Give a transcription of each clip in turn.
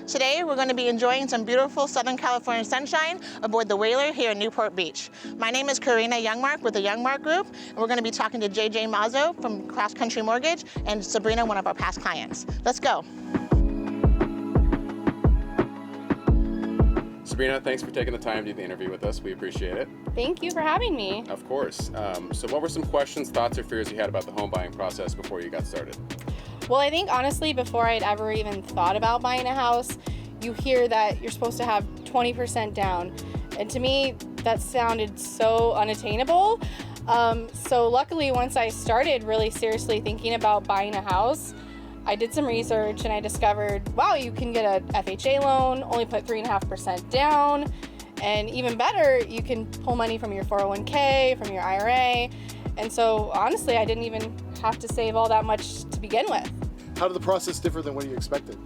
Today, we're going to be enjoying some beautiful Southern California sunshine aboard the Whaler here in Newport Beach. My name is Karina Youngmark with the Youngmark Group, and we're going to be talking to JJ Mazzo from Cross Country Mortgage and Sabrina, one of our past clients. Let's go. Sabrina, thanks for taking the time to do the interview with us. We appreciate it. Thank you for having me. Of course. So what were some questions, thoughts, or fears you had about the home buying process before you got started? Well, I think honestly, before I'd ever even thought about buying a house, you hear that you're supposed to have 20% down. And to me, that sounded so unattainable. So luckily, once I started really seriously thinking about buying a house, I did some research and I discovered, wow, you can get a FHA loan, only put 3.5% down. And even better, you can pull money from your 401k, from your IRA. And so honestly, I didn't even have to save all that much to begin with. How did the process differ than what you expected?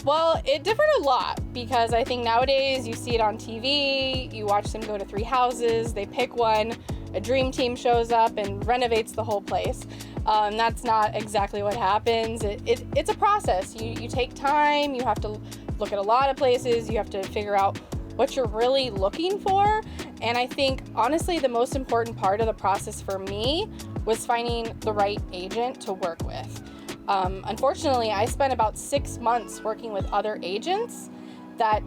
Well, it differed a lot because I think nowadays you see it on TV, you watch them go to 3 houses, they pick one, a dream team shows up and renovates the whole place. That's not exactly what happens. It's a process. You take time, you have to look at a lot of places, you have to figure out what you're really looking for. And I think, honestly, the most important part of the process for me was finding the right agent to work with. Unfortunately, I spent about 6 months working with other agents that,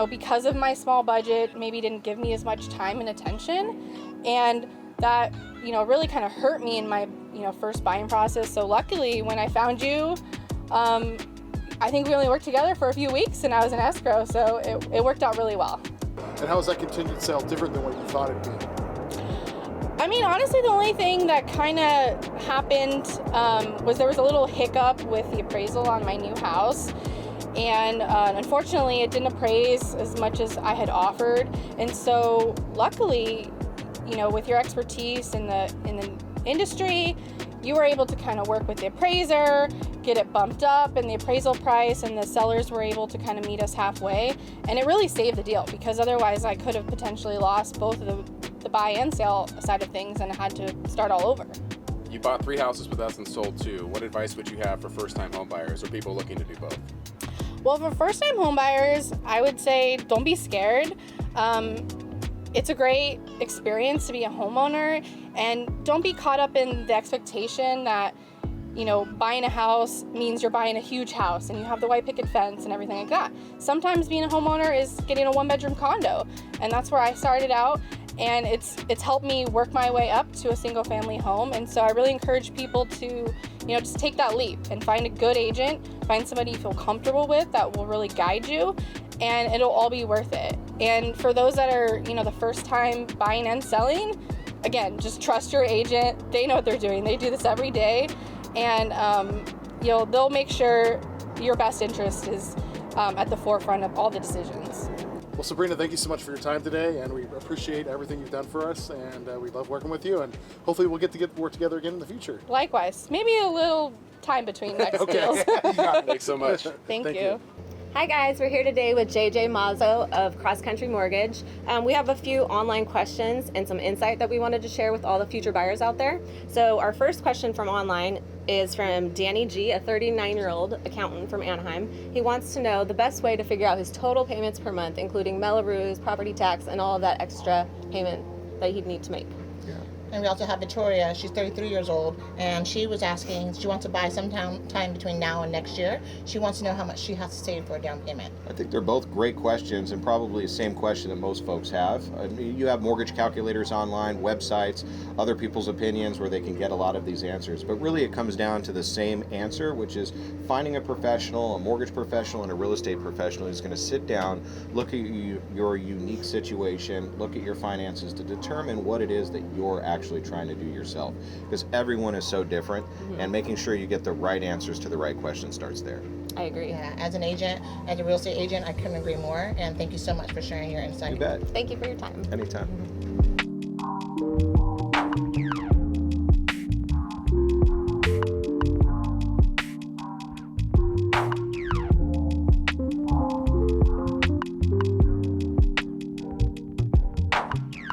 because of my small budget, maybe didn't give me as much time and attention. And that, really kind of hurt me in my, first buying process. So luckily, when I found you, I think we only worked together for a few weeks and I was in escrow, so it worked out really well. And how was that continued sale different than what you thought it'd be? I mean, honestly, the only thing that kind of happened was there was a little hiccup with the appraisal on my new house. And unfortunately, it didn't appraise as much as I had offered. And so luckily, with your expertise in the industry, you were able to kind of work with the appraiser, get it bumped up in the appraisal price, and the sellers were able to kind of meet us halfway. And it really saved the deal because otherwise I could have potentially lost both of the buy and sale side of things and had to start all over. You bought 3 houses with us and sold 2. What advice would you have for first-time home buyers or people looking to do both? Well, for first-time home buyers, I would say don't be scared. It's a great experience to be a homeowner, and don't be caught up in the expectation that, buying a house means you're buying a huge house and you have the white picket fence and everything like that. Sometimes being a homeowner is getting a 1-bedroom condo, and that's where I started out, and it's helped me work my way up to a single family home. And so I really encourage people to, just take that leap and find a good agent, find somebody you feel comfortable with that will really guide you, and it'll all be worth it. And for those that are, the first time buying and selling, again, just trust your agent. They know what they're doing. They do this every day. And, they'll make sure your best interest is at the forefront of all the decisions. Well, Sabrina, thank you so much for your time today, and we appreciate everything you've done for us, and we love working with you, and hopefully we'll get to work together again in the future. Likewise. Maybe a little time between next deals. Thanks so much. Thank you. Hi guys, we're here today with JJ Mazzo of Cross Country Mortgage. We have a few online questions and some insight that we wanted to share with all the future buyers out there. So our first question from online is from Danny G, a 39-year-old accountant from Anaheim. He wants to know the best way to figure out his total payments per month, including Melrose, property tax, and all of that extra payment that he'd need to make. And we also have Victoria. She's 33 years old, and she was asking, she wants to buy sometime between now and next year. She wants to know how much she has to save for a down payment. I think they're both great questions, and probably the same question that most folks have. You have mortgage calculators online, websites, other people's opinions where they can get a lot of these answers. But really it comes down to the same answer, which is finding a professional, a mortgage professional and a real estate professional who's going to sit down, look at your unique situation, look at your finances to determine what it is that you're actually trying to do yourself, because everyone is so different, and making sure you get the right answers to the right question starts there. I agree. Yeah, as an agent, as a real estate agent, I couldn't agree more, and thank you so much for sharing your insight. You bet. Thank you for your time. Anytime.